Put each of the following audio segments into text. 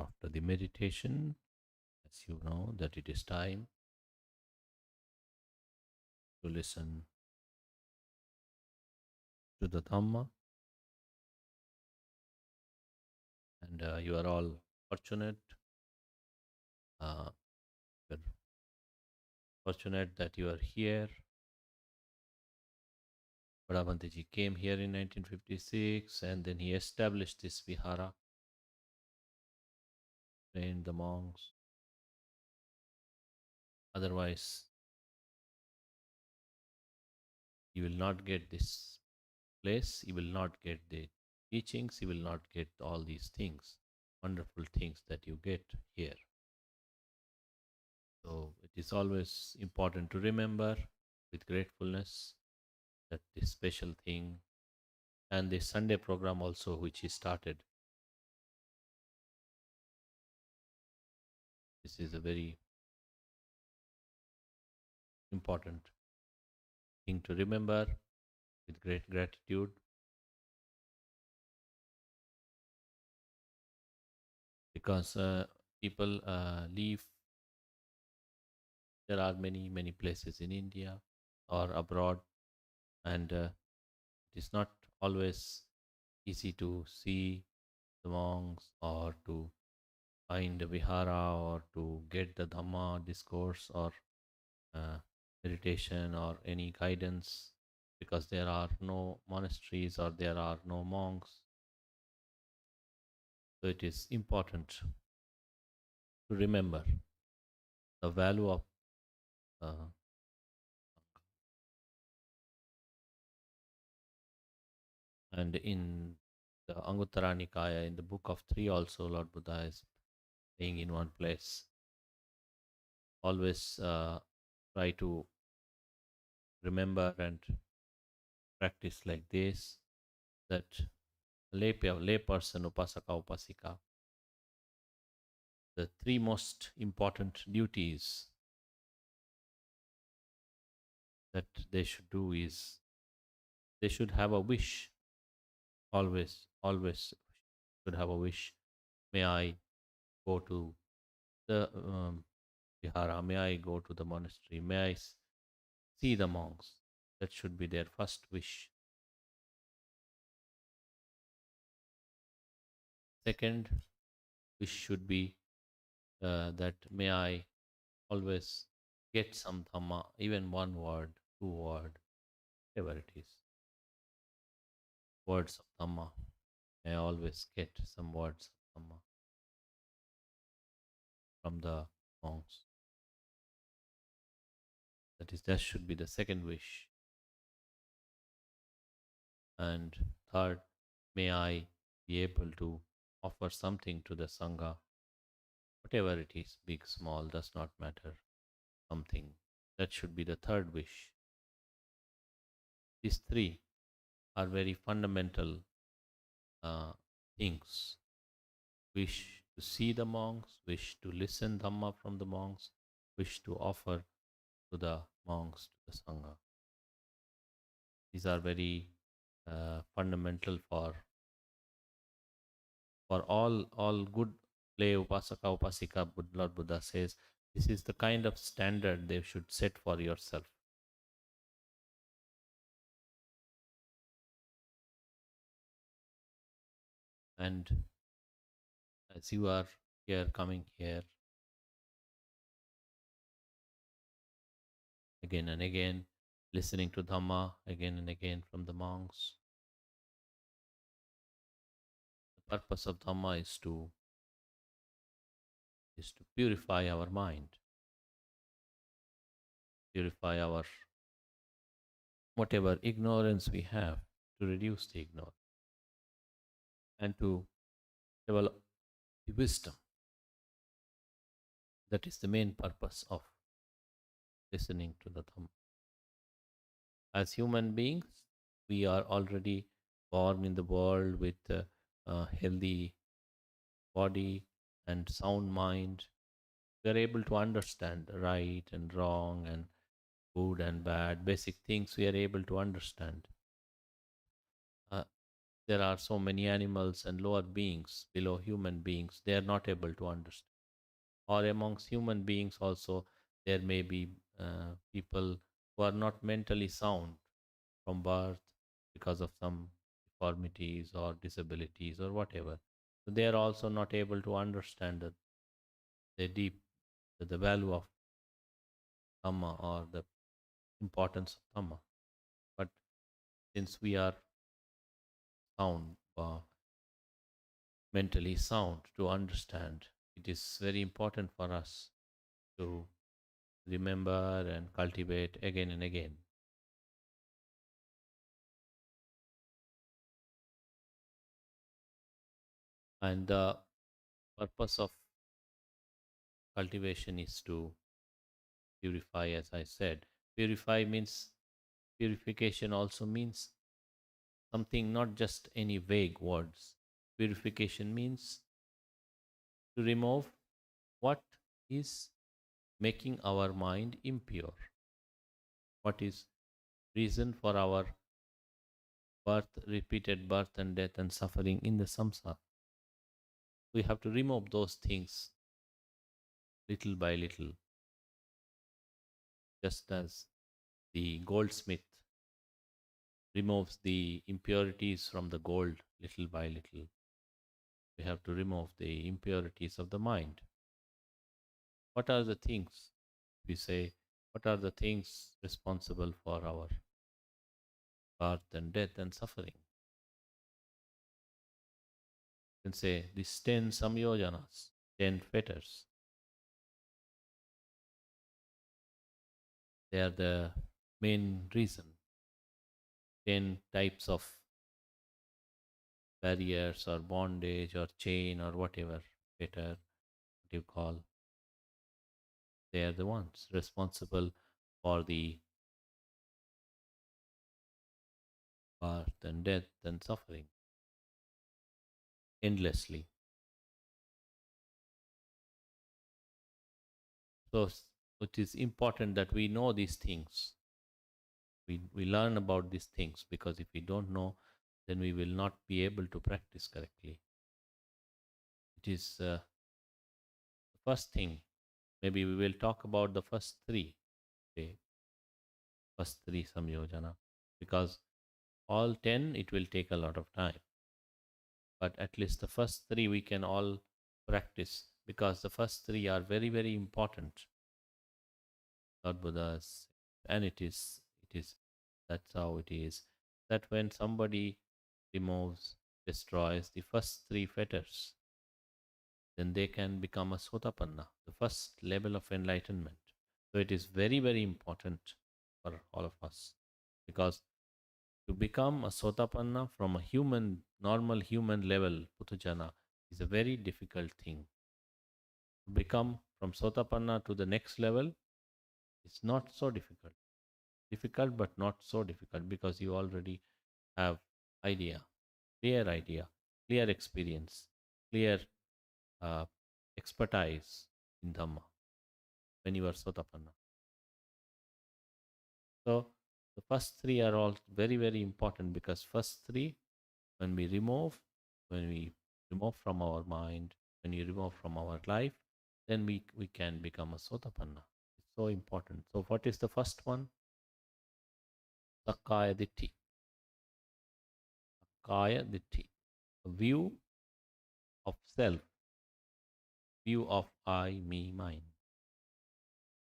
after the meditation, as you know, that it is time to listen to the Dhamma, and you are all fortunate. Uh, you're fortunate that you are here. Bhadabhantaji came here in 1956, and then he established this vihara, trained the monks. Otherwise, you will not get this place, you will not get the teachings, you will not get all these things, wonderful things that you get here. So it is always important to remember with gratefulness that this special thing and the Sunday program also, which he started, this is a very important thing to remember with great gratitude, because people leave. There are many places in India or abroad, and it is not always easy to see the monks or to find a vihara or to get the Dhamma discourse or uh, meditation or any guidance, because there are no monasteries or there are no monks. So it is important to remember the value of uh, and in the Anguttara Nikaya, in the book of three also, Lord Buddha is saying in one place, always try to remember and practice like this, that lay person, upasaka, upasika, the three most important duties that they should do is they should have a wish, always should have a wish. May I go to the vihara, may I go to the monastery, may I see the monks. That should be their first wish. Second wish should be that may I always get some Dhamma, even one word, two word, whatever it is, words of Dhamma. May I always get some words of Dhamma from the monks. That should be the second wish. And third, may I be able to offer something to the Sangha, whatever it is, big, small, does not matter, something. That should be the third wish. These three are very fundamental uh, things. Wish to see the monks, wish to listen Dhamma from the monks, wish to offer to the monks, to the Sangha. These are very fundamental for all good lay upasaka upasika. Lord Buddha says this is the kind of standard they should set for yourself. And as you are here, coming here again and again, listening to Dhamma again and again from the monks, the purpose of Dhamma is to purify our mind, purify our whatever ignorance we have, to reduce the ignorance and to develop the wisdom. That is the main purpose of listening to the Dhamma. As human beings, we are already born in the world with a healthy body and sound mind. We are able to understand right and wrong and good and bad, basic things we are able to understand. there are so many animals and lower beings below human beings, they are not able to understand. Or amongst human beings also, there may be people who are not mentally sound from birth because of some deformities or disabilities or whatever. So they are also not able to understand the deep, the value of Dhamma or the importance of Dhamma. But since we are sound, mentally sound to understand, it is very important for us to remember and cultivate again and again. And the purpose of cultivation is to purify, as I said. Purify means, purification also means something, not just any vague words. Purification means to remove what is making our mind impure, what is reason for our birth, repeated birth and death and suffering in the samsara. We have to remove those things little by little, just as the goldsmith removes the impurities from the gold little by little. We have to remove the impurities of the mind. What are the things? We say, what are the things responsible for our birth and death and suffering? You can say these 10 samyojanas, 10 fetters. They are the main reason. 10 types of barriers or bondage or chain or whatever fetter, what you call, they are the ones responsible for the birth and death and suffering endlessly. So it is important that we know these things. We learn about these things, because if we don't know, then we will not be able to practice correctly. It is the first thing. Maybe we will talk about the first three, okay, first three samyojana, because all 10 it will take a lot of time. But at least the first three we can all practice, because the first three are very, very important. Lord Buddha's, and it is, that's how it is. That when somebody removes, destroys the first three fetters, then they can become a Sotapanna, the first level of enlightenment. So it is very, very important for all of us, because to become a Sotapanna from a human, normal human level, Putujana, is a very difficult thing. To become from Sotapanna to the next level is not so difficult. Difficult, but not so difficult, because you already have idea, idea, clear experience, clear uh, expertise in Dhamma when you are Sotapanna. So the first three are all very, very important, because first three, when we remove, when we remove from our mind, when you remove from our life, then we can become a Sotapanna. It's so important. So what is the first one? Sakkaya Ditti. Sakkaya Ditti. A view of self, view of I, me, mine,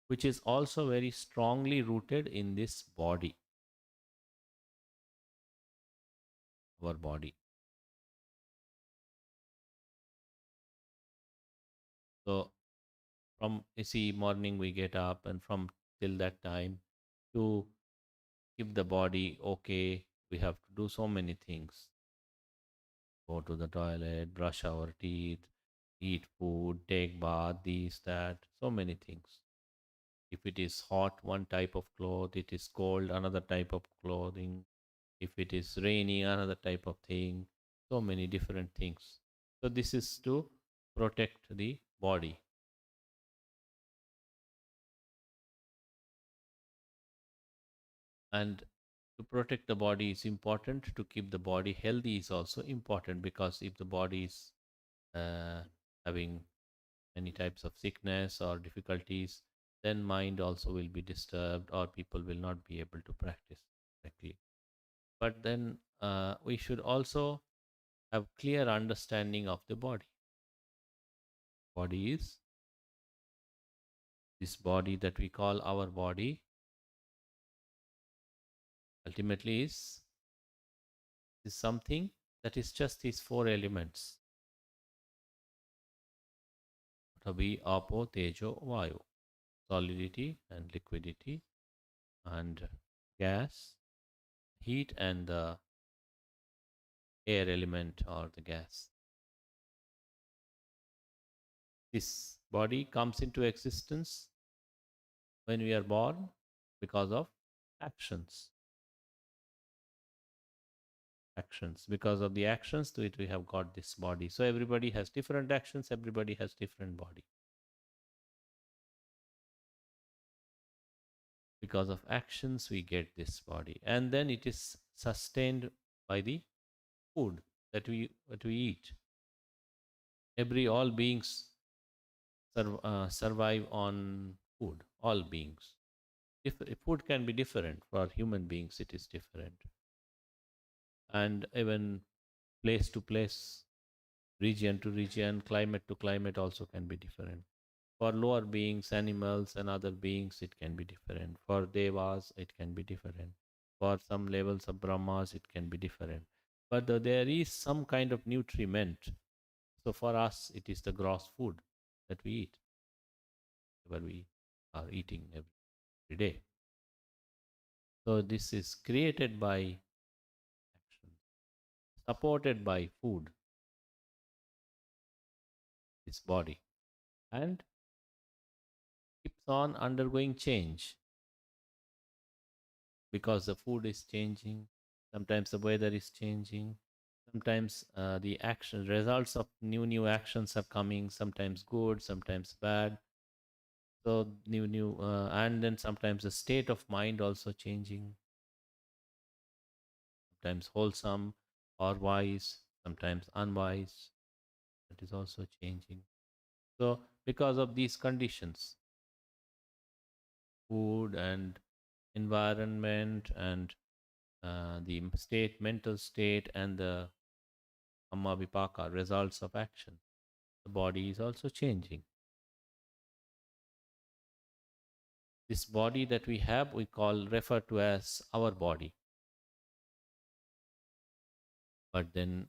which is also very strongly rooted in this body, our body. So from, you see, morning we get up, and from till that time, to keep the body okay, we have to do so many things. Go to the toilet, brush our teeth, eat food, take bath, this, that, so many things. If it is hot, one type of cloth, it is cold, another type of clothing. If it is rainy, another type of thing. So many different things. So this is to protect the body. And to To protect the body is important. To keep the body healthy is also important, because if the body is uh, having many types of sickness or difficulties, then mind also will be disturbed, or people will not be able to practice correctly. But then we should also have clear understanding of the body. Body is this body that we call our body, ultimately is something that is just these four elements: Prabhi, Apo, Tejo, Vayu, solidity and liquidity, and gas, heat, and the air element or the gas. This body comes into existence when we are born because of actions. Actions. Because of the actions to it, we have got this body. So everybody has different actions, everybody has different body. Because of actions, we get this body. And then it is sustained by the food that we eat. All beings survive on food, all beings. If food can be different for human beings, it is different. And even place to place, region to region, climate to climate also can be different. For lower beings, animals, and other beings, it can be different. For devas, it can be different. For some levels of Brahmas, it can be different. But there is some kind of nutriment. So for us, it is the gross food that we eat, where we are eating every day. So this is created by action, supported by food, this body, and keeps on undergoing change because the food is changing. Sometimes the weather is changing. Sometimes the action results of new actions are coming. Sometimes good, sometimes bad. So new, and then sometimes the state of mind also changing. Sometimes wholesome or wise, sometimes unwise. That is also changing. So because of these conditions, food and environment and the mental state, and the Amma Vipaka, results of action, the body is also changing. This body that we have, we refer to as our body. But then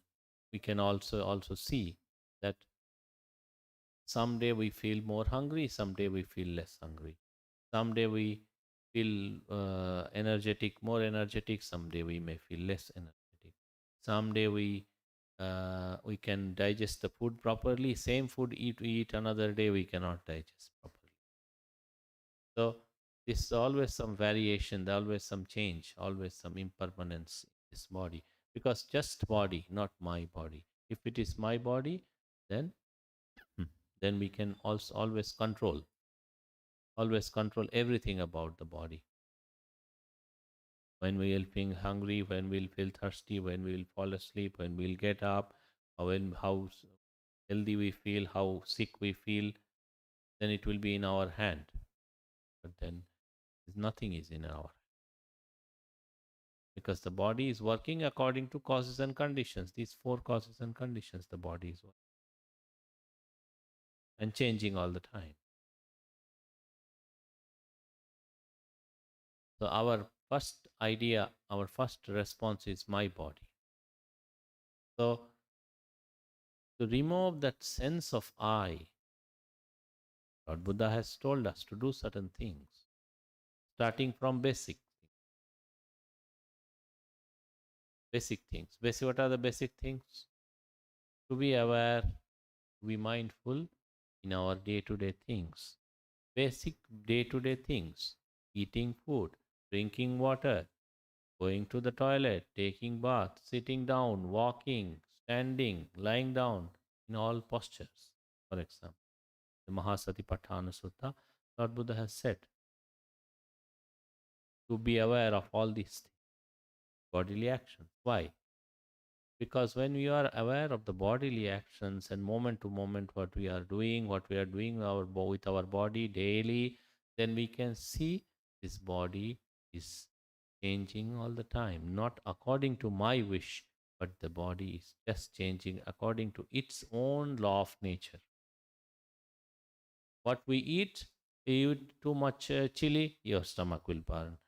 we can also see that someday we feel more hungry, someday we feel less hungry. Someday we feel more energetic. Someday we may feel less energetic. Someday we can digest the food properly. Same food we eat another day, we cannot digest properly. So this is always some variation, always some change, always some impermanence in this body. Because just body, not my body. If it is my body, then then we can also always control everything about the body. When we will feel hungry, when we'll feel thirsty, when we will fall asleep, when we'll get up, or how healthy we feel, how sick we feel, then it will be in our hand. But then nothing is in our hand, because the body is working according to causes and conditions. These four causes and conditions, the body is working and changing all the time. So our first idea, our first response is my body. So to remove that sense of I, Lord Buddha has told us to do certain things, starting from basic things. What are the basic things? To be aware, to be mindful in our day-to-day things. Basic day-to-day things: eating food, drinking water, going to the toilet, taking bath, sitting down, walking, standing, lying down, in all postures. For example, the Mahasatipatthana Sutta, Lord Buddha has said to be aware of all these things. bodily actions. Why? Because when we are aware of the bodily actions and moment to moment what we are doing with our body daily, then we can see this body is changing all the time, not according to my wish, but the body is just changing according to its own law of nature. What we eat, you eat too much chili, your stomach will burn.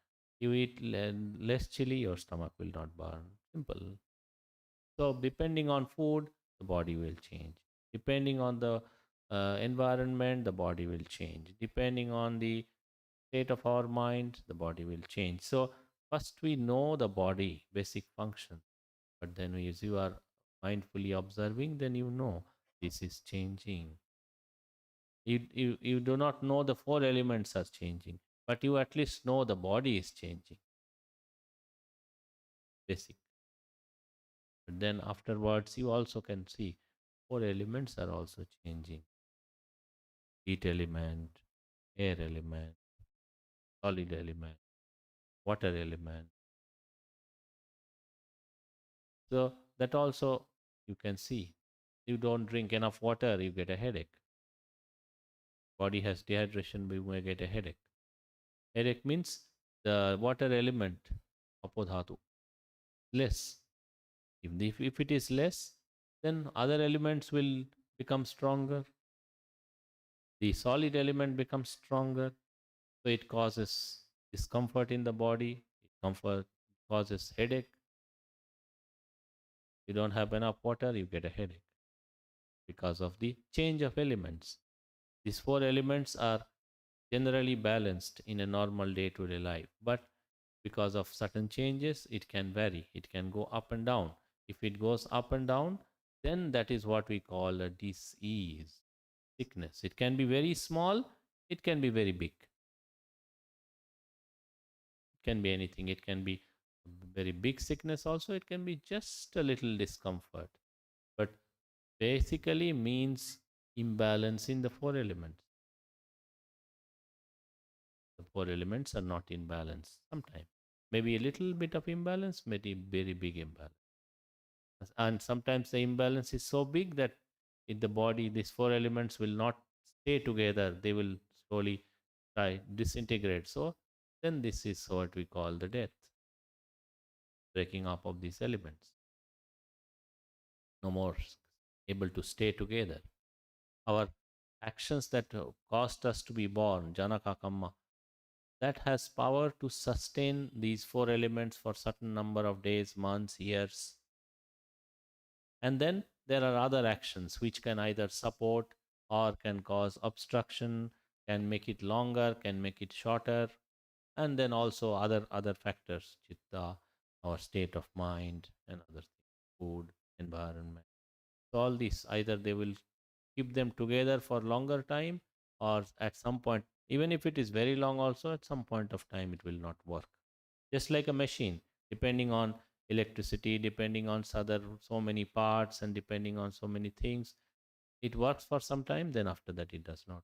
You eat less chili, your stomach will not burn. Simple. So, depending on food, the body will change. Depending on the environment, the body will change. Depending on the state of our mind, the body will change. So, first we know the body, basic function. But then, as you are mindfully observing, then you know this is changing. You do not know the four elements are changing, but you at least know the body is changing. Basic. But then afterwards, you also can see four elements are also changing: heat element, air element, solid element, water element. So that also you can see. You don't drink enough water, you get a headache. Body has dehydration, we may get a headache. Headache means the water element, apodhatu, less. If it is less, then other elements will become stronger. The solid element becomes stronger, so it causes discomfort in the body. It comfort causes headache. You don't have enough water, you get a headache because of the change of elements. These four elements are generally balanced in a normal day-to-day life, but because of certain changes, it can vary. It can go up and down. If it goes up and down, then that is what we call a disease, sickness. It can be very small, it can be very big. It can be anything. It can be very big sickness also. It can be just a little discomfort. But basically means imbalance in the four elements. The four elements are not in balance sometimes. Maybe a little bit of imbalance, maybe very big imbalance. And sometimes the imbalance is so big that in the body, these four elements will not stay together. They will slowly try disintegrate. So then this is what we call the death, breaking up of these elements. No more able to stay together. Our actions that caused us to be born, Janaka Kamma, that has power to sustain these four elements for certain number of days, months, years. And then there are other actions which can either support or can cause obstruction, can make it longer, can make it shorter, and then also other factors, chitta, our state of mind, and other things, food, environment. So all these either they will keep them together for longer time, or at some point, even if it is very long, also at some point of time it will not work. Just like a machine, depending on electricity, depending on so many parts, and depending on so many things, it works for some time, then after that it does not.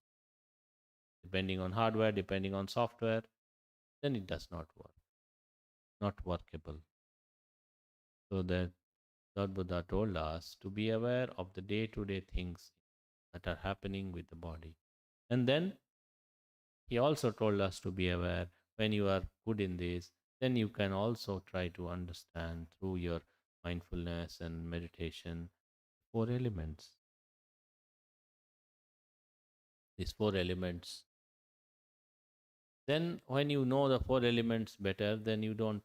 Depending on hardware, depending on software, then it does not work, not workable. So that Lord Buddha told us to be aware of the day to day things that are happening with the body. And then he also told us to be aware when you are good in this, then you can also try to understand through your mindfulness and meditation four elements. These four elements. Then, when you know the four elements better, then you don't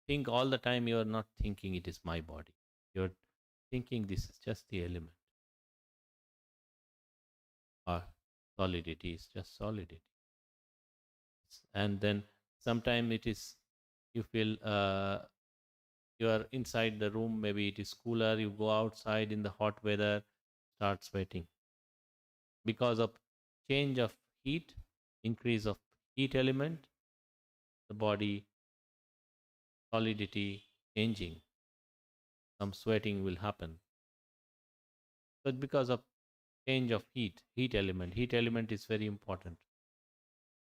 think all the time, you are not thinking it is my body. You're thinking this is just the element. Or solidity is just solidity. And then sometimes it is, you feel you are inside the room, maybe it is cooler, you go outside in the hot weather, start sweating because of change of heat, increase of heat element, the body solidity changing, some sweating will happen. But because of change of heat element is very important,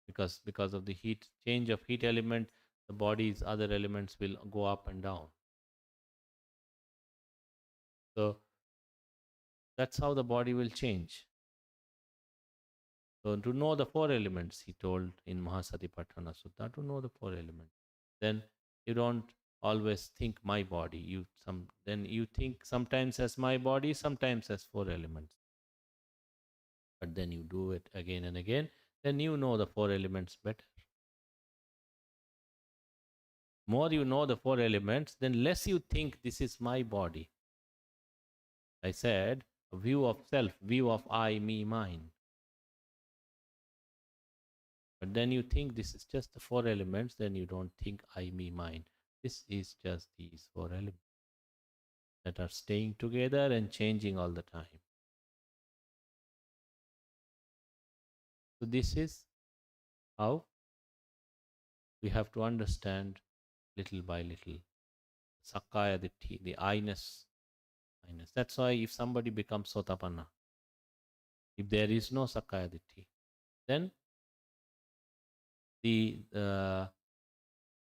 because of the heat change of heat element, the body's other elements will go up and down. So that's how the body will change. So to know the four elements, he told in Mahasatipatthana Sutta, to know the four elements. Then you don't always think my body. Then you think sometimes as my body, sometimes as four elements. But then you do it again and again, then you know the four elements better. More you know the four elements, then less you think this is my body. I said, a view of self, view of I, me, mine. But then you think this is just the four elements, then you don't think I, me, mine. This is just these four elements that are staying together and changing all the time. So this is how we have to understand little by little. Sakkaya Ditti, the I-ness. That's why if somebody becomes Sotapanna, if there is no Sakkaya Ditti, then the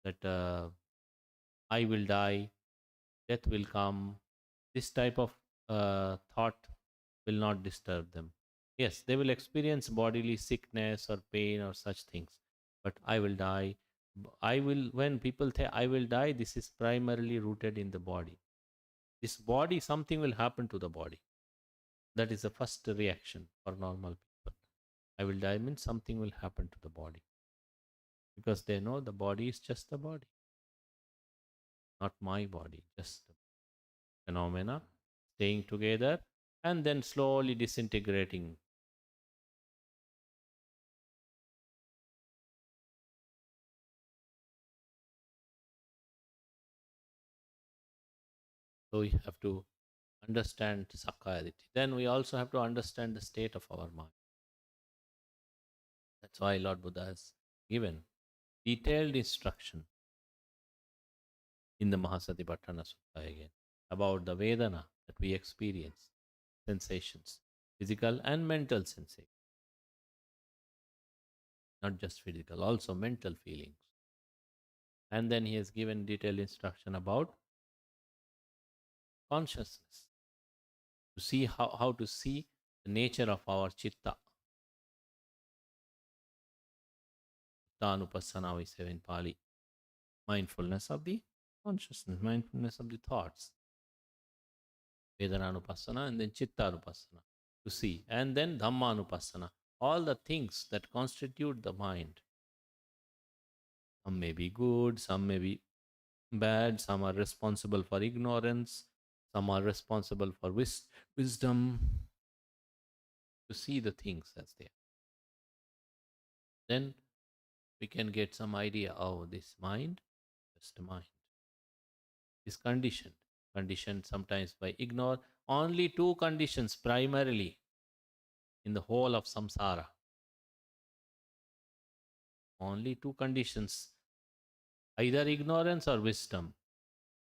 that I will die, death will come, this type of thought will not disturb them. Yes, they will experience bodily sickness or pain or such things, but I will die. When people say I will die, this is primarily rooted in the body. This body, something will happen to the body. That is the first reaction for normal people. I will die means something will happen to the body, because they know the body is just the body, not my body, just the phenomena staying together and then slowly disintegrating. So we have to understand Sakkayaditi. Then we also have to understand the state of our mind. That's why Lord Buddha has given detailed instruction in the Mahasatipatthana Sutta again about the Vedana that we experience, sensations, physical and mental sensations, not just physical, also mental feelings. And then he has given detailed instruction about consciousness, to see how to see the nature of our chitta. Tanupassana we say in Pali. Mindfulness of the consciousness, mindfulness of the thoughts. Vedananupassana and then Chittanupassana to see. And then Dhammanupassana. All the things that constitute the mind. Some may be good, some may be bad, some are responsible for ignorance, some are responsible for wisdom. To see the things as they are. Then we can get some idea, oh, this mind, just a mind, is conditioned. Conditioned sometimes by ignore. Only two conditions primarily in the whole of samsara. Only two conditions, either ignorance or wisdom.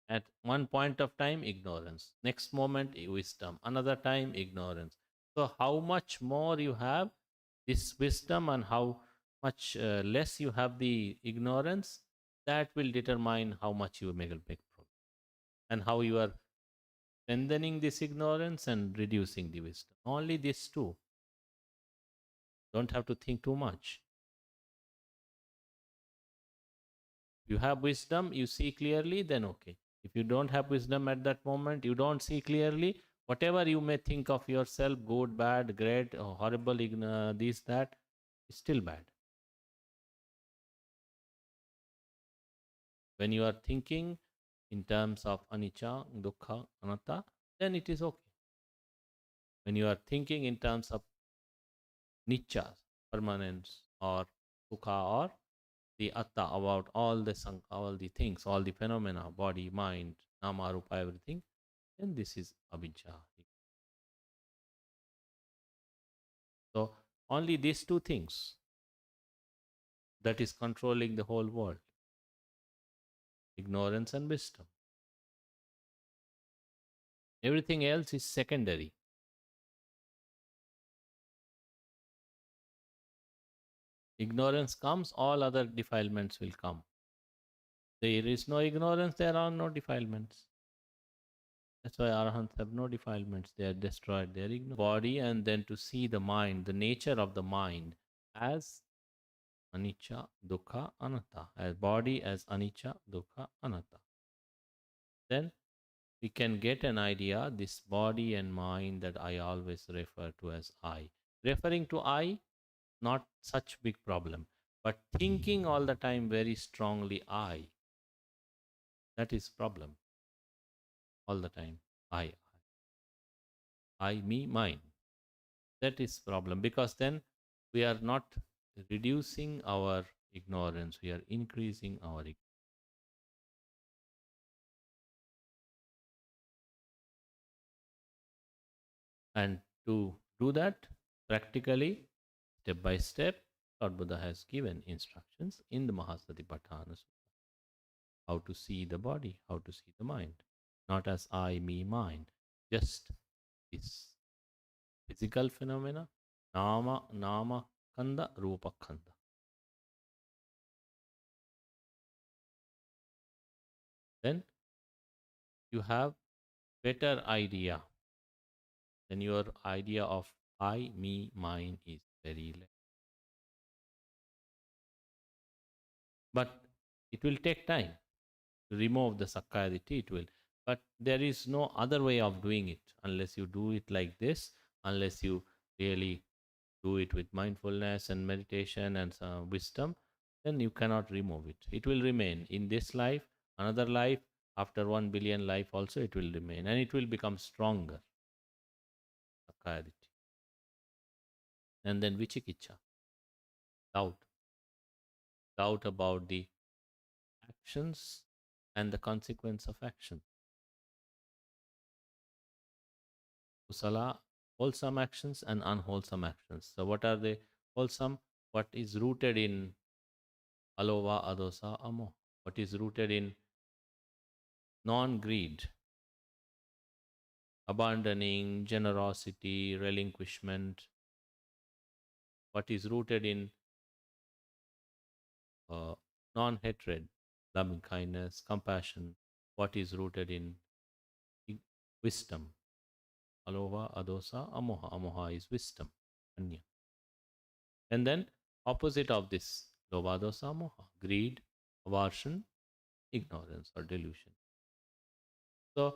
At one point of time, ignorance. Next moment, wisdom. Another time, ignorance. So, how much more you have this wisdom and how much less you have the ignorance, that will determine how much you make progress and how you are strengthening this ignorance and reducing the wisdom. Only these two. Don't have to think too much. If you have wisdom, you see clearly, then okay. If you don't have wisdom at that moment, you don't see clearly, whatever you may think of yourself, good, bad, great, horrible, this, that, is still bad. When you are thinking in terms of anicca, dukkha, anatta, then it is okay. When you are thinking in terms of nicca, permanence, or sukha, or the atta, about all the things, all the phenomena, body, mind, nama, rupa, everything, then this is avijja. So only these two things that is controlling the whole world: ignorance and wisdom. Everything else is secondary. Ignorance comes, all other defilements will come. There is no ignorance, there are no defilements. That's why arahants have no defilements. They are destroyed. They are ignored. Body, and then to see the mind, the nature of the mind as anicca, dukkha, anatta, as body as anicca, dukkha, anatta. Then we can get an idea, this body and mind that I always refer to as I. Referring to I, not such big problem, but thinking all the time very strongly I, that is problem all the time. I, me, mine. That is problem because then we are not reducing our ignorance, we are increasing our ignorance. And to do that practically, step by step, Lord Buddha has given instructions in the Mahasatipatthana Sutta, how to see the body, how to see the mind, not as I, me, mine, just this physical phenomena, nama kanda, rupa kanda. Then you have better idea. Then your idea of I, me, mine is very less. But it will take time to remove the sakkayaditi, it will. But there is no other way of doing it unless you do it like this, unless you really do it with mindfulness and meditation and some wisdom, then you cannot remove it. It will remain in this life, another life, after 1 billion life also it will remain and it will become stronger. Sakkayaditi. And then vichikicha, doubt. Doubt about the actions and the consequence of action. Kusala, wholesome actions and unwholesome actions. So, what are the wholesome? What is rooted in alova, adosa, amo? What is rooted in non greed, abandoning, generosity, relinquishment? What is rooted in non hatred, loving kindness, compassion? What is rooted in wisdom? Alova, adosa, amoha. Amoha is wisdom. Anya. And then opposite of this, lobha, dosa, moha, greed, aversion, ignorance or delusion. So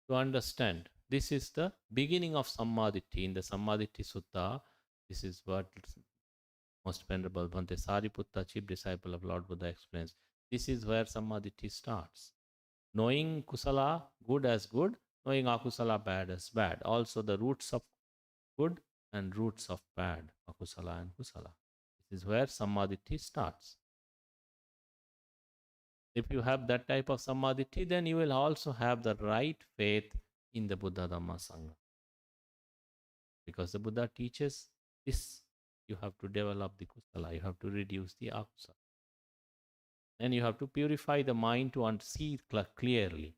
to understand, this is the beginning of Sammaditthi. In the Sammaditthi Sutta, this is what most venerable Bhante Sariputta, chief disciple of Lord Buddha, explains. This is where Sammaditthi starts. Knowing kusala good as good, knowing akusala bad as bad. Also the roots of good and roots of bad, akusala and kusala. This is where Sammaditthi starts. If you have that type of Sammaditthi, then you will also have the right faith in the Buddha Dhamma Sangha. Because the Buddha teaches this, you have to develop the kusala, you have to reduce the akusala. And you have to purify the mind to see clearly.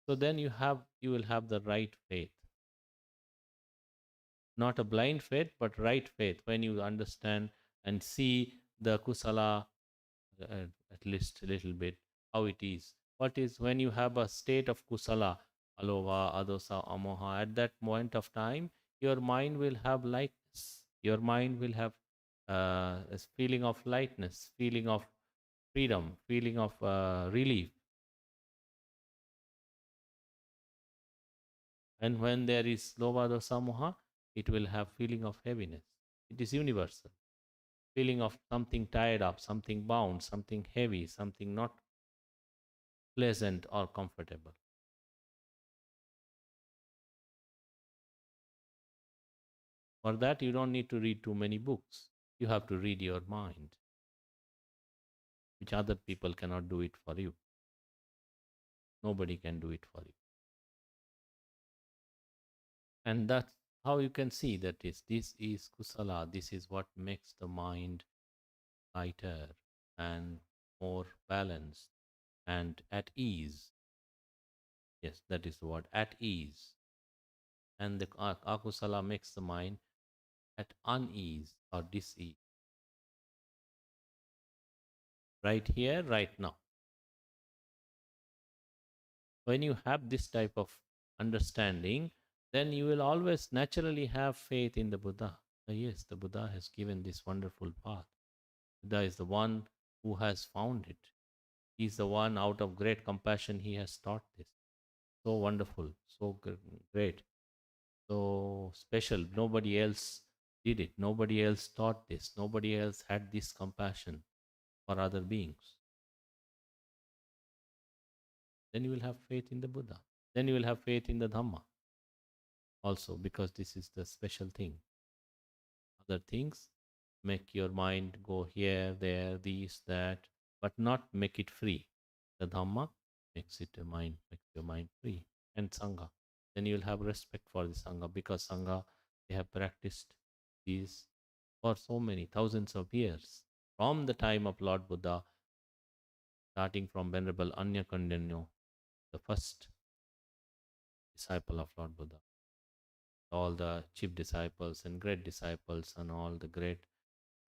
So then you will have the right faith. Not a blind faith, but right faith when you understand and see the kusala at least a little bit how it is. What is when you have a state of kusala, alova, adosa, amoha, at that moment of time, your mind will have lightness. Your mind will have a feeling of lightness, feeling of freedom, feeling of relief. And when there is lova, dosa, moha, it will have feeling of heaviness. It is universal. Feeling of something tied up, something bound, something heavy, something not pleasant or comfortable. For that, you don't need to read too many books. You have to read your mind, which other people cannot do it for you. Nobody can do it for you. And that's how you can see that this is kusala. This is what makes the mind lighter and more balanced and at ease. Yes, that is the word, at ease. And the akusala makes the mind at unease or dis-ease. Right here, right now. When you have this type of understanding, then you will always naturally have faith in the Buddha. Yes, the Buddha has given this wonderful path. Buddha is the one who has found it. He is the one out of great compassion he has taught this. So wonderful, so great, so special. Nobody else did it. Nobody else taught this. Nobody else had this compassion for other beings. Then you will have faith in the Buddha. Then you will have faith in the Dhamma also, because this is the special thing. Other things make your mind go here, there, these, that, but not make it free. The Dhamma makes your mind free. And Sangha. Then you'll have respect for the Sangha, because Sangha, they have practiced these for so many thousands of years. From the time of Lord Buddha, starting from Venerable Anya Kandinyo, the first disciple of Lord Buddha, all the chief disciples and great disciples and all the great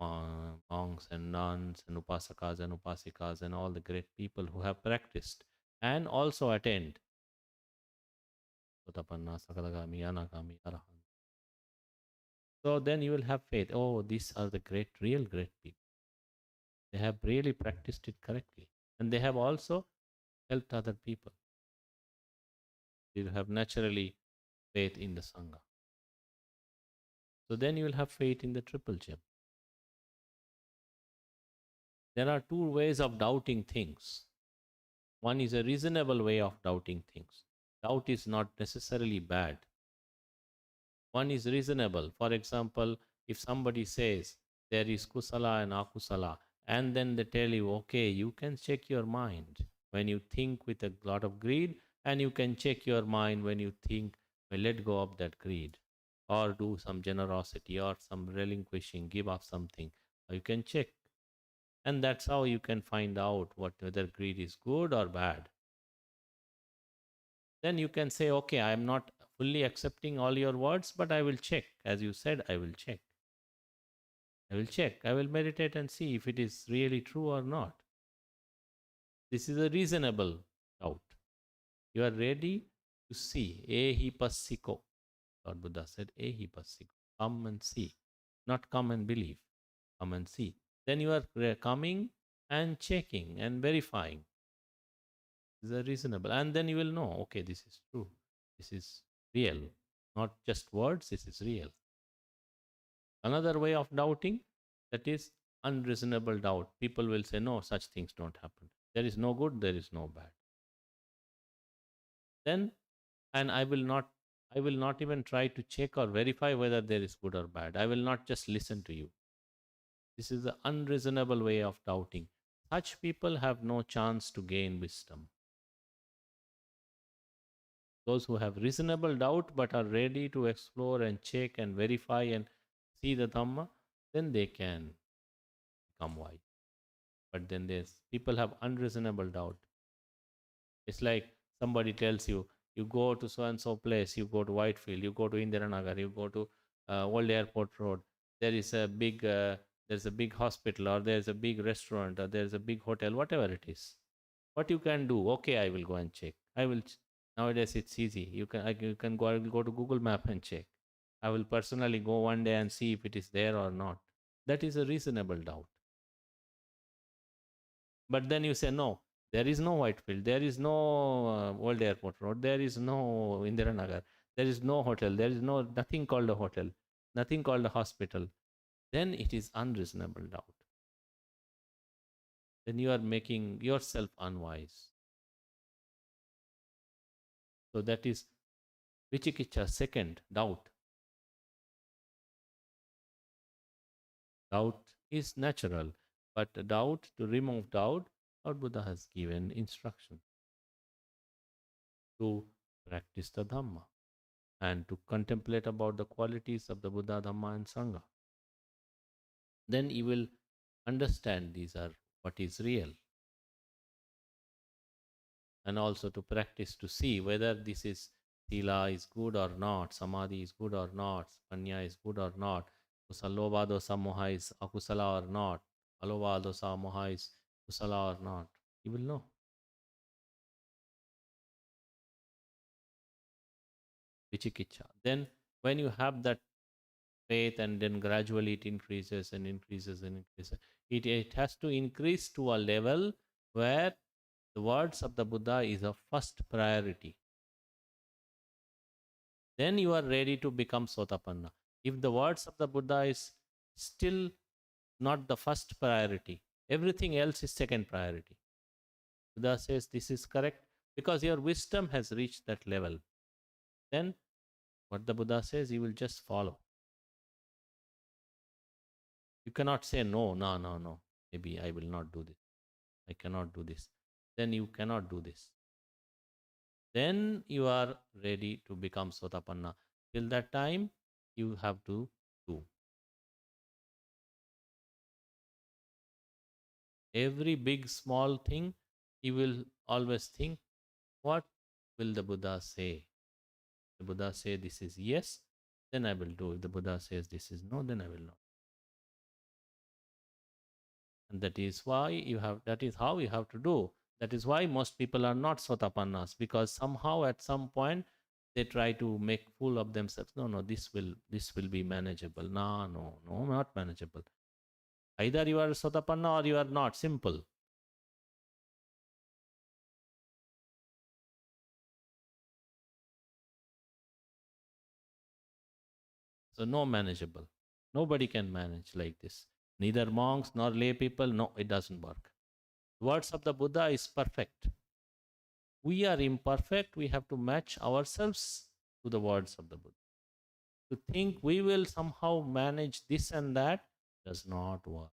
monks and nuns and upasakas and upasikas and all the great people who have practiced and also attained Sotapanna, Sakadagami, Anagami, Arahant. So then you will have faith. Oh, these are the great, real great people. They have really practiced it correctly. And they have also helped other people. You will have naturally faith in the Sangha. So then you will have faith in the triple gem. There are two ways of doubting things. One is a reasonable way of doubting things. Doubt is not necessarily bad. One is reasonable. For example, if somebody says there is kusala and akusala, and then they tell you, okay, you can check your mind when you think with a lot of greed, and you can check your mind when you think, well, let go of that greed, or do some generosity, or some relinquishing, give up something. You can check. And that's how you can find out whether greed is good or bad. Then you can say, okay, I am not fully accepting all your words, but I will check. As you said, I will check. I will check. I will meditate and see if it is really true or not. This is a reasonable doubt. You are ready to see. Ehi passiko. Lord Buddha said, Ehi passiko. Come and see. Not come and believe. Come and see. Then you are coming and checking and verifying. This is reasonable. And then you will know, okay, this is true. This is real. Not just words, this is real. Another way of doubting, that is unreasonable doubt. People will say, no, such things don't happen. There is no good, there is no bad. Then, and I will not even try to check or verify whether there is good or bad. I will not just listen to you. This is the unreasonable way of doubting. Such people have no chance to gain wisdom. Those who have reasonable doubt but are ready to explore and check and verify and see the Dhamma, then they can become wise. But then there's people have unreasonable doubt. It's like somebody tells you, you go to so and so place, you go to Whitefield, you go to Indiranagar, you go to Old Airport Road. There is a big, there's a big hospital, or there's a big restaurant, or there's a big hotel, whatever it is. What you can do? Okay, I will go and check. I will. Nowadays it's easy. You can go. I will go to Google Map and check. I will personally go one day and see if it is there or not. That is a reasonable doubt. But then you say, no, there is no Whitefield, there is no Old Airport Road, there is no Indiranagar, there is no hotel, there is no nothing called a hotel, nothing called a hospital. Then it is unreasonable doubt. Then you are making yourself unwise. So that is Vichikicha, second, doubt. Doubt is natural, but doubt, to remove doubt, Lord Buddha has given instruction to practice the Dhamma and to contemplate about the qualities of the Buddha, Dhamma, and Sangha. Then you will understand these are what is real. And also to practice to see whether this is Sila is good or not, Samadhi is good or not, Panya is good or not, Kusaloba dosa moha is akusala or not, Aloba dosa moha is kusala or not. You will know. vichikicha. Then when you have that faith, and then gradually it increases and increases and increases, it has to increase to a level where the words of the Buddha is a first priority. Then you are ready to become Sotapanna. If the words of the Buddha is still not the first priority, everything else is second priority. Buddha says this is correct because your wisdom has reached that level. Then what the Buddha says, you will just follow. You cannot say no, no, no, no. Maybe I will not do this. I cannot do this. Then you cannot do this. Then you are ready to become Sotapanna. Till that time, you have to do. Every big, small thing, you will always think, what will the Buddha say? The Buddha say this is yes, then I will do. If the Buddha says this is no, then I will not. And that is why you have, that is how you have to do. That is why most people are not Sotapannas, because somehow at some point they try to make fool of themselves. No, no, this will be manageable. No, no, no, not manageable. Either you are Sotapanna or you are not. Simple. So no manageable. Nobody can manage like this. Neither monks nor lay people. No, it doesn't work. The words of the Buddha is perfect. We are imperfect. We have to match ourselves to the words of the Buddha. To think we will somehow manage this and that does not work.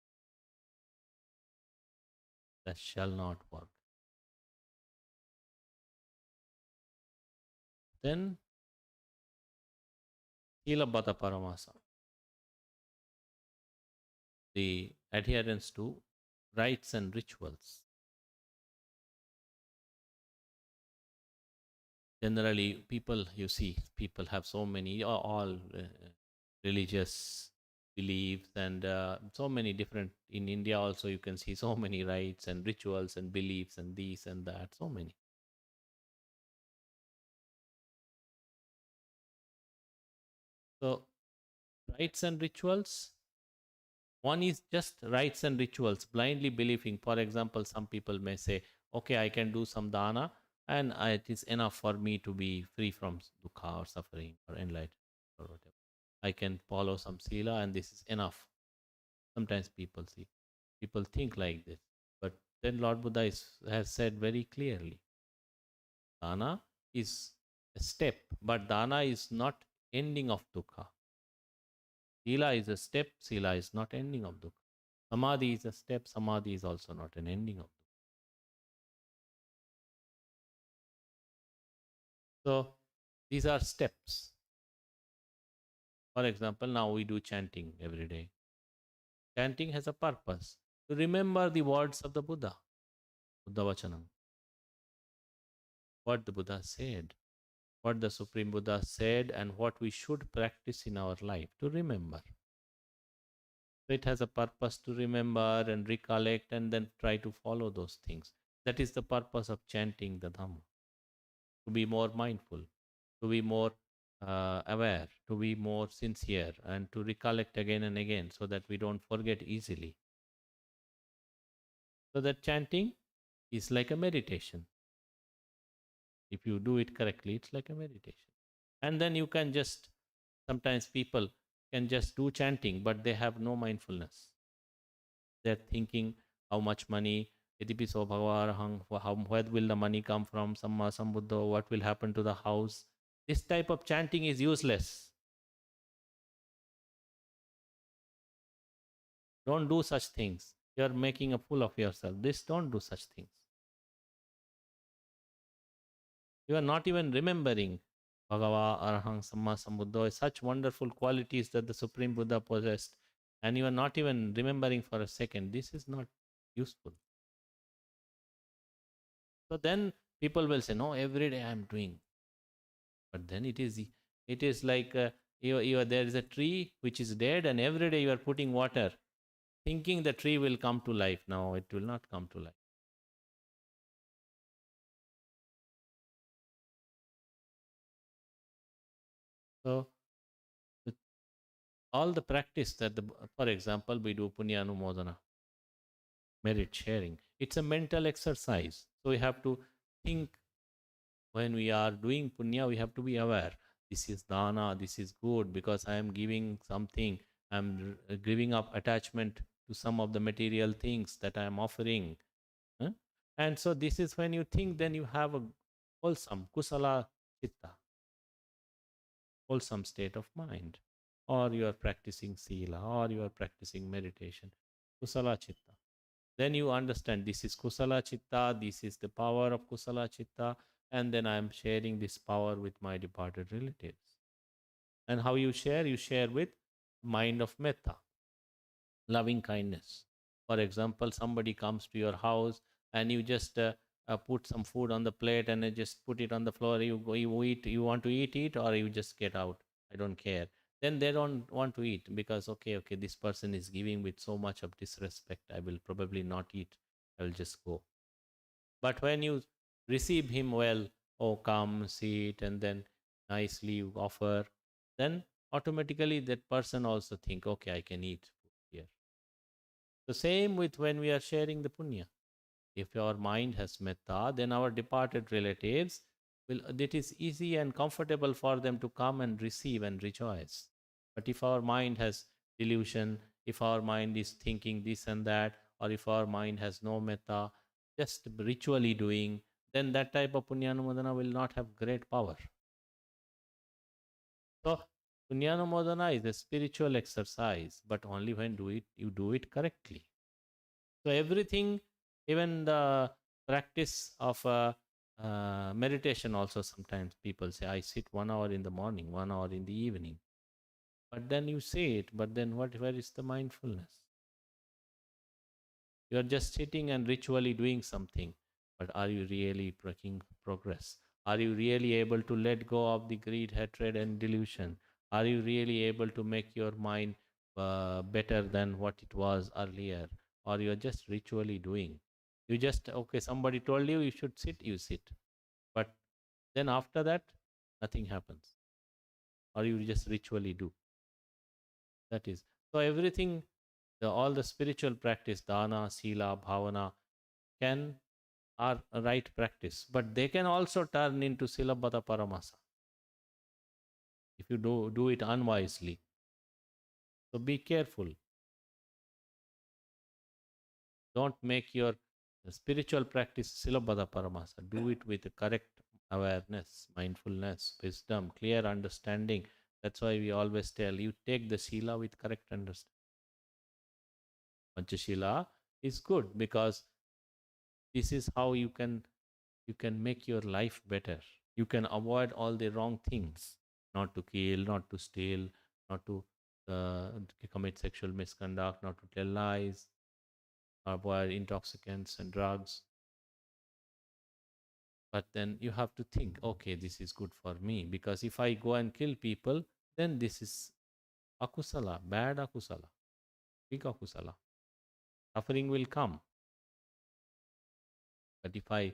That shall not work. Then, Silabhata Paramasa, the adherence to rites and rituals. Generally, people, you see, people have so many, all religious beliefs, and so many different. In India, also, you can see so many rites and rituals and beliefs and these and that, so many. So, rites and rituals, one is just rites and rituals, blindly believing. For example, some people may say, okay, I can do some dana and it is enough for me to be free from dukkha or suffering or enlightenment or whatever. I can follow some sila and this is enough. Sometimes people think like this. But then Lord Buddha has said very clearly, dana is a step, but dana is not ending of dukkha. Sila is a step, sila is not ending of dukkha. Samadhi is a step, samadhi is also not an ending of dukkha. So these are steps. For example, now we do chanting every day. Chanting has a purpose to remember the words of the Buddha, Buddha Vachanam, what the Buddha said, what the Supreme Buddha said, and what we should practice in our life to remember. So it has a purpose to remember and recollect and then try to follow those things. That is the purpose of chanting the Dhamma, to be more mindful, to be more aware, to be more sincere, and to recollect again and again so that we don't forget easily. So that chanting is like a meditation. If you do it correctly, it's like a meditation. And then you can just, sometimes people can just do chanting, but they have no mindfulness. They're thinking how much money, itipiso bhagavarahang, where will the money come from, samma sambuddho, what will happen to the house. This type of chanting is useless. Don't do such things. You are making a fool of yourself. Don't do such things. You are not even remembering Bhagava, Arahang, Samma Sambuddha, such wonderful qualities that the Supreme Buddha possessed, and you are not even remembering for a second. This is not useful. So then people will say, no, every day I am doing. But then it is like there is a tree which is dead, and every day you are putting water, thinking the tree will come to life. No, it will not come to life. So, with all the practice that, for example, we do punya anumodana, merit sharing. It's a mental exercise. So we have to think when we are doing punya, we have to be aware. This is dana, this is good because I am giving something. I'm giving up attachment to some of the material things that I am offering. Huh? And so this is when you think, then you have a wholesome, kusala chitta, wholesome state of mind. Or you are practicing sila, or you are practicing meditation, kusala chitta. Then you understand this is kusala chitta, this is the power of kusala chitta, and then I am sharing this power with my departed relatives. And how you share? You share with mind of metta, loving kindness. For example, somebody comes to your house and you just put some food on the plate and just put it on the floor. You go, you eat. You want to eat it, or you just get out. I don't care. Then they don't want to eat because okay, this person is giving with so much of disrespect. I will probably not eat. I will just go. But when you receive him well, oh, come, sit, and then nicely you offer, then automatically that person also think, okay, I can eat here. The same with when we are sharing the punya. If our mind has metta, then our departed relatives will, it is easy and comfortable for them to come and receive and rejoice. But if our mind has delusion, if our mind is thinking this and that, or if our mind has no metta, just ritually doing, then that type of punyanumodana will not have great power. So punyanumodana is a spiritual exercise, but only when you do it correctly. So everything, even the practice of meditation also, sometimes people say, I sit 1 hour in the morning, 1 hour in the evening. But then you say it, but then where is the mindfulness? You are just sitting and ritually doing something, but are you really making progress? Are you really able to let go of the greed, hatred, and delusion? Are you really able to make your mind better than what it was earlier? Or you're just ritually doing? You just, okay, somebody told you should sit, you sit. But then after that, nothing happens. Or you just ritually do. That is. So everything, all the spiritual practice, dana, sila, bhavana, can are a right practice, but they can also turn into silabhata paramasa if you do it unwisely. So be careful. Don't make your spiritual practice silabhata paramasa. Do it with correct awareness, mindfulness, wisdom, clear understanding. That's why we always tell you take the sila with correct understanding. Panchashila is good because this is how you can make your life better. You can avoid all the wrong things, not to kill, not to steal, not to commit sexual misconduct, not to tell lies, avoid intoxicants and drugs. But then you have to think, okay, this is good for me, because if I go and kill people, then this is akusala, bad akusala, big akusala. Suffering will come. But if I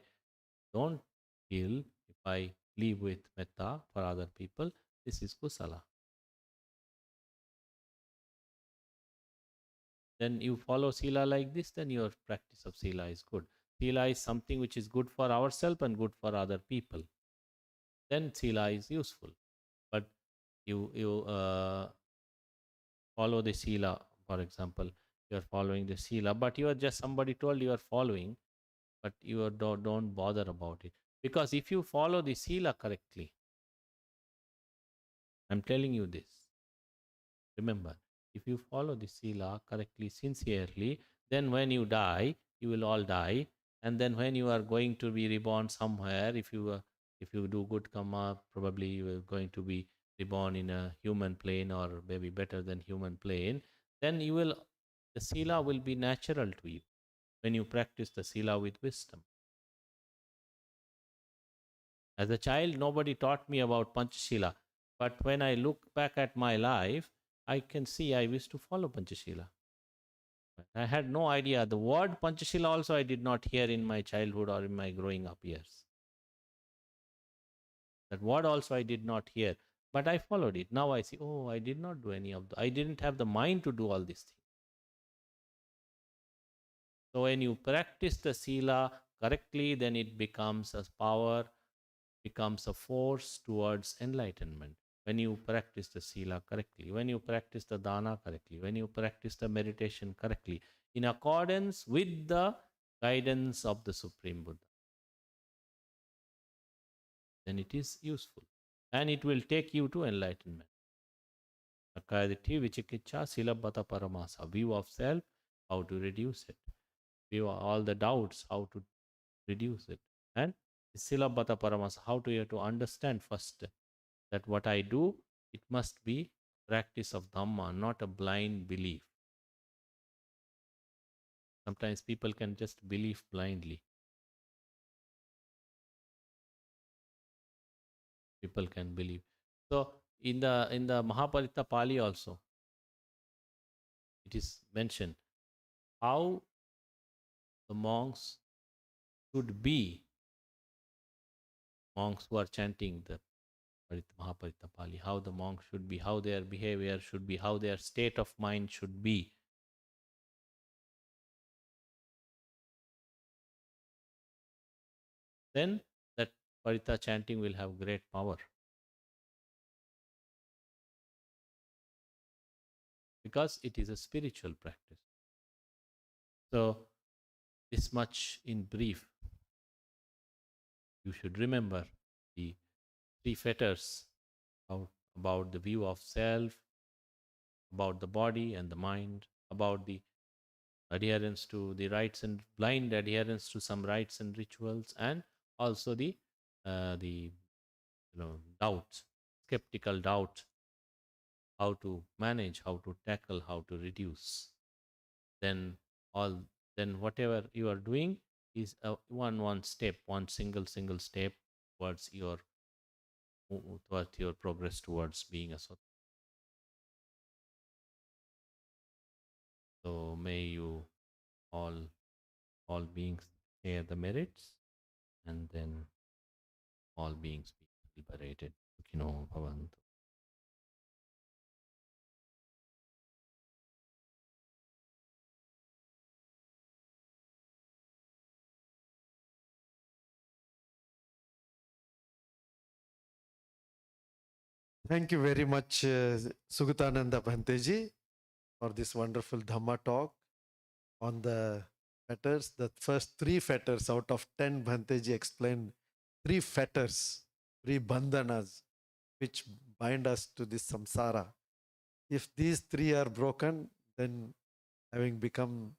don't kill, if I live with metta for other people, this is kusala. Then you follow sila like this, then your practice of sila is good. Sila is something which is good for ourselves and good for other people. Then sila is useful. But you follow the sila, for example, you are following the sila, but you are just somebody told you are following, but you are, don't bother about it. Because if you follow the sila correctly, I'm telling you this. Remember, if you follow the sila correctly, sincerely, then when you die, you will all die. And then when you are going to be reborn somewhere, if you do good karma, probably you are going to be reborn in a human plane or maybe better than human plane. Then the sila will be natural to you when you practice the sila with wisdom. As a child, nobody taught me about Panchashila. But when I look back at my life, I can see I wish to follow Panchashila. I had no idea. The word Panchashila also I did not hear in my childhood or in my growing up years. That word also I did not hear. But I followed it. Now I see, oh, I did not do any of the, I didn't have the mind to do all these things. So when you practice the sila correctly, then it becomes a power, becomes a force towards enlightenment. When you practice the sila correctly, when you practice the dana correctly, when you practice the meditation correctly, in accordance with the guidance of the Supreme Buddha, then it is useful. And it will take you to enlightenment. Akayaditi vichikicha silabhata paramasa. View of self, how to reduce it. View all the doubts, how to reduce it. And silabhata paramasa, how to you have to understand first that what I do, it must be practice of Dhamma, not a blind belief. Sometimes people can just believe blindly. People can believe. So in the Mahabharata Pali also, it is mentioned how the monks should be, monks who are chanting the Mahabharata Pali, how the monks should be, how their behavior should be, how their state of mind should be. Then that Parita chanting will have great power. Because it is a spiritual practice. So, this much in brief. You should remember the three fetters about the view of self, about the body and the mind, about the adherence to the rites and blind adherence to some rites and rituals, and also the doubts, skeptical doubt, how to manage, how to tackle, how to reduce. Then all then whatever you are doing is a one step, one single step towards your progress towards being a Sot. So may you all all beings share the merits, and then all beings be liberated. Sukhino bhavantu. Thank you very much, Sugatananda Bhanteji, for this wonderful Dhamma talk on the fetters. The first three fetters out of 10, Bhanteji explained three fetters, three bandhanas, which bind us to this samsara. If these three are broken, then having become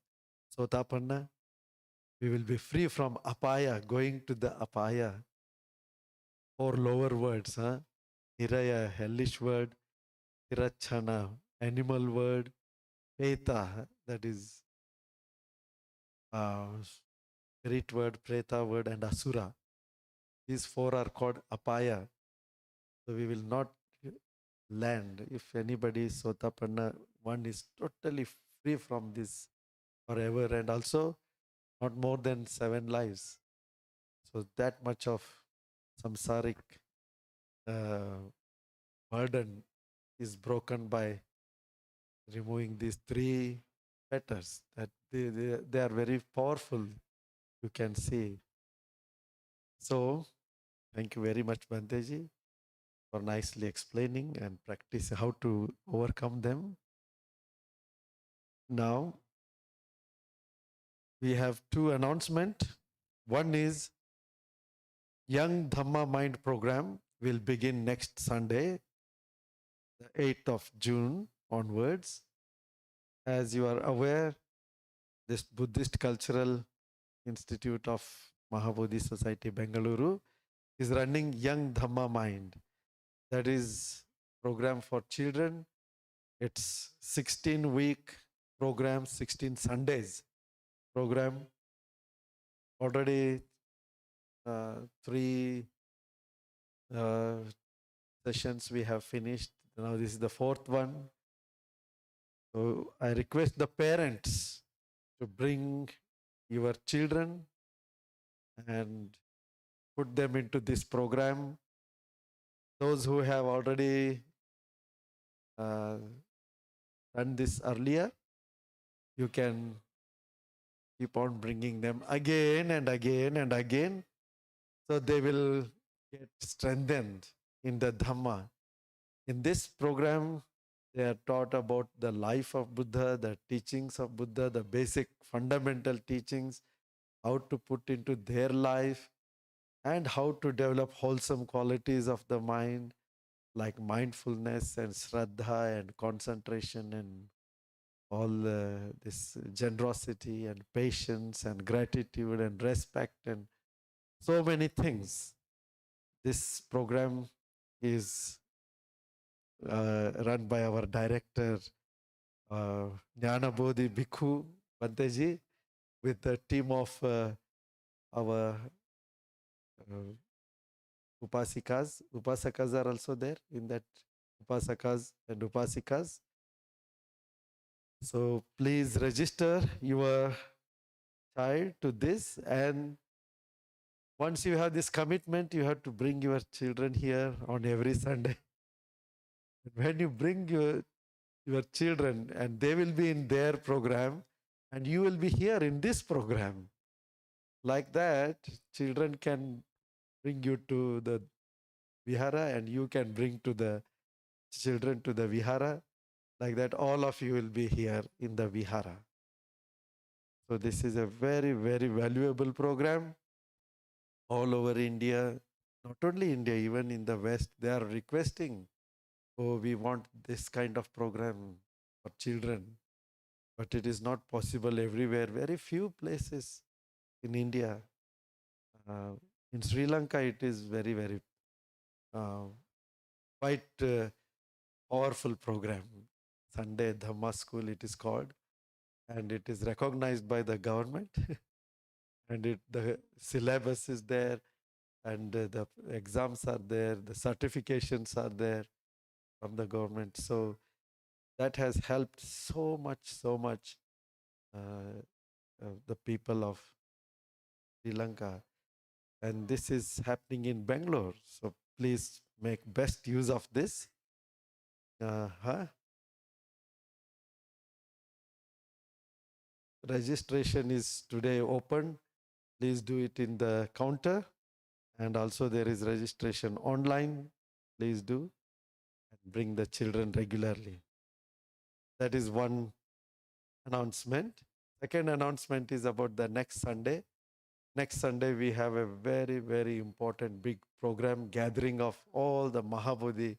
Sotapanna, we will be free from apaya, going to the apaya. Four lower words, huh? Hiraya, hellish word, Hirachana, animal word, Preta, that is spirit word, Preta word, and Asura. These four are called apaya. So we will not land. If anybody is Sotapanna, one is totally free from this forever, and also not more than 7 lives. So that much of samsaric burden is broken by removing these three fetters. That they are very powerful, you can see. So thank you very much, Banteji, for nicely explaining and practice how to overcome them. Now we have two announcements. One is Young Dhamma Mind program will begin next Sunday, the 8th of June onwards. As you are aware, this Buddhist Cultural Institute of Maha Bodhi Society, Bengaluru, is running Young Dhamma Mind. That is program for children. It's 16-week program, 16 Sundays program. Already three sessions we have finished. Now this is the fourth one. So I request the parents to bring your children and put them into this program. Those who have already uh, done this earlier, you can keep on bringing them again and again and again, so they will get strengthened in the Dhamma. In this program, they are taught about the life of Buddha, the teachings of Buddha, the basic fundamental teachings, how to put into their life, and how to develop wholesome qualities of the mind, like mindfulness and shraddha and concentration and all this generosity and patience and gratitude and respect and so many things. This program is run by our director, Bodhi Bhikkhu Banteji, with a team of our uh, upasikas. Upasakas are also there in that, upasakas and upasikas. So please register your child to this, and once you have this commitment, you have to bring your children here on every Sunday. When you bring your children, and they will be in their program, and you will be here in this program. Like that, children can bring you to the vihara, and you can bring to the children to the vihara. Like that, all of you will be here in the vihara. So this is a very, very valuable program all over India. Not only India, even in the West, they are requesting, oh, we want this kind of program for children. But it is not possible everywhere. Very few places in India. Uh, in Sri Lanka, it is very, very uh, quite powerful program. Sunday Dhamma School, it is called, and it is recognized by the government. And the syllabus is there, and the exams are there, the certifications are there from the government. So that has helped so much the people of Sri Lanka. And this is happening in Bangalore. So please make best use of this. Huh? Registration is today open. Please do it in the counter. And also there is registration online. Please do. And bring the children regularly. That is one announcement. Second announcement is about the next Sunday. Next Sunday, we have a very, very important big program, gathering of all the Mahabodhi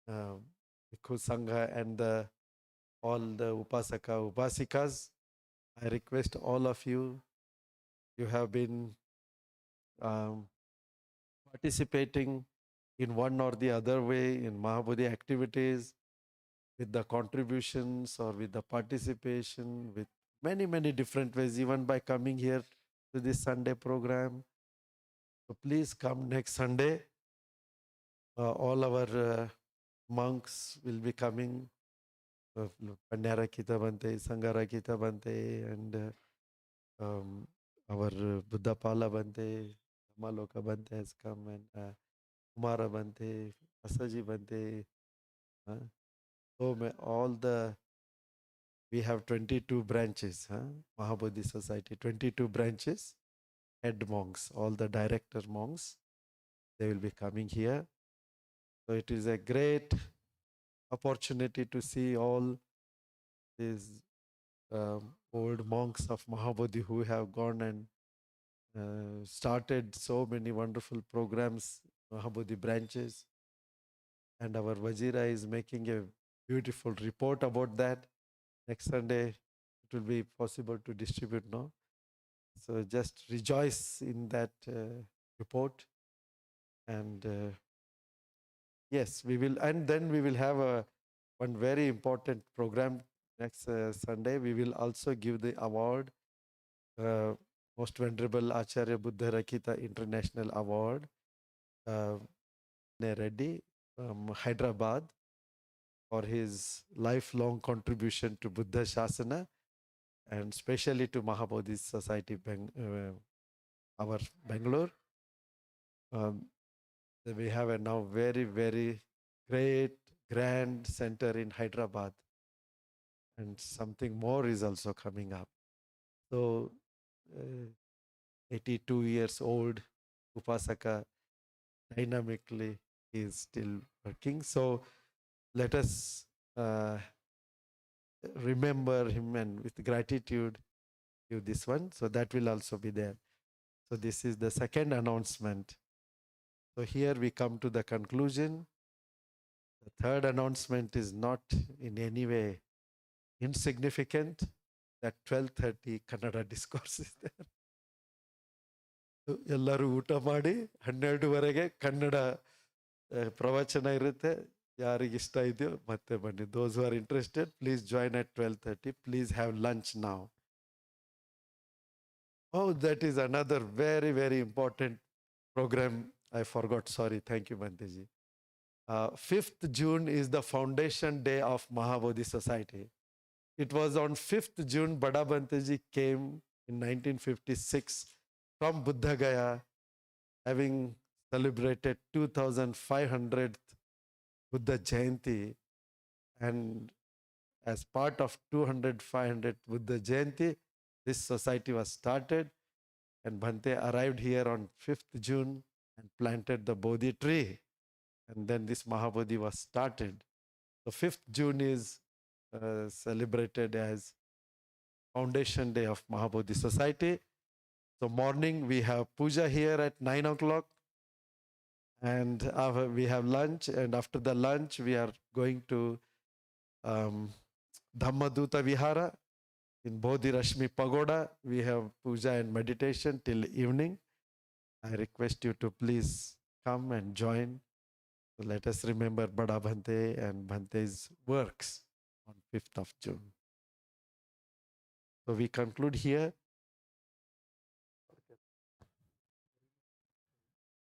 Bhikkhu Sangha and all the Upasaka, Upasikas. I request all of you, you have been um, participating in one or the other way in Mahabodhi activities, with the contributions or with the participation, with many, many different ways, even by coming here to this Sunday program. So please come next Sunday. All our monks will be coming. Pandara Kita Bante, Sangara Kita Bante, and our Buddha Pala Bante, Maloka Bante has come, and Kumara Bante, Asaji Bante. So all the, we have 22 branches, Maha Bodhi Society, 22 branches, head monks, all the director monks, they will be coming here. So it is a great opportunity to see all these old monks of Mahabodhi who have gone and started so many wonderful programs, Mahabodhi branches. And our Vajira is making a beautiful report about that. Next Sunday, it will be possible to distribute now. So just rejoice in that report. And yes, we will, and then we will have one very important program next Sunday. We will also give the award, Most Venerable Acharya Buddha Rakita International Award, uh, Reddy from Hyderabad, for his lifelong contribution to Buddha Shasana, and especially to Mahabodhi Society, our Bangalore. Um, So we have a now very, very great, grand center in Hyderabad, and something more is also coming up. So, uh, 82 years old, Upasaka, dynamically is still working. So let us uh, remember him and with gratitude give this one. So that will also be there. So this is the second announcement. So here we come to the conclusion. The third announcement is not in any way insignificant. That 12:30 Kannada discourse is there. ಎಲ್ಲರೂ ಊಟ ಮಾಡಿ 12ವರೆಗೆ ಕನ್ನಡ ಪ್ರವಚನ ಇರುತ್ತೆ. ಯಾರಿಗಿಷ್ಟ ಇದೆಯೋ ಮತ್ತೆ ಬನ್ನಿ. Those who are interested, please join at 12:30. Please have lunch now. Oh, that is another very, very important program. I forgot. Sorry. Thank you, Bhanteji. 5th June is the foundation day of Maha Bodhi Society. It was on 5th June, Bada Bhanteji came in 1956 from Buddha Gaya, having celebrated 2500th Buddha Jayanti. And as part of 200th Buddha Jayanti, this society was started. And Bhante arrived here on 5th June and planted the Bodhi tree. And then this Mahabodhi was started. So 5th June is celebrated as Foundation Day of Mahabodhi Society. So morning we have puja here at 9 o'clock. And we have lunch. And after the lunch, we are going to Dhamma Vihara in Bodhi Rashmi Pagoda. We have puja and meditation till evening. I request you to please come and join. So let us remember Bada Bhante and Bhante's works on 5th of June. So we conclude here.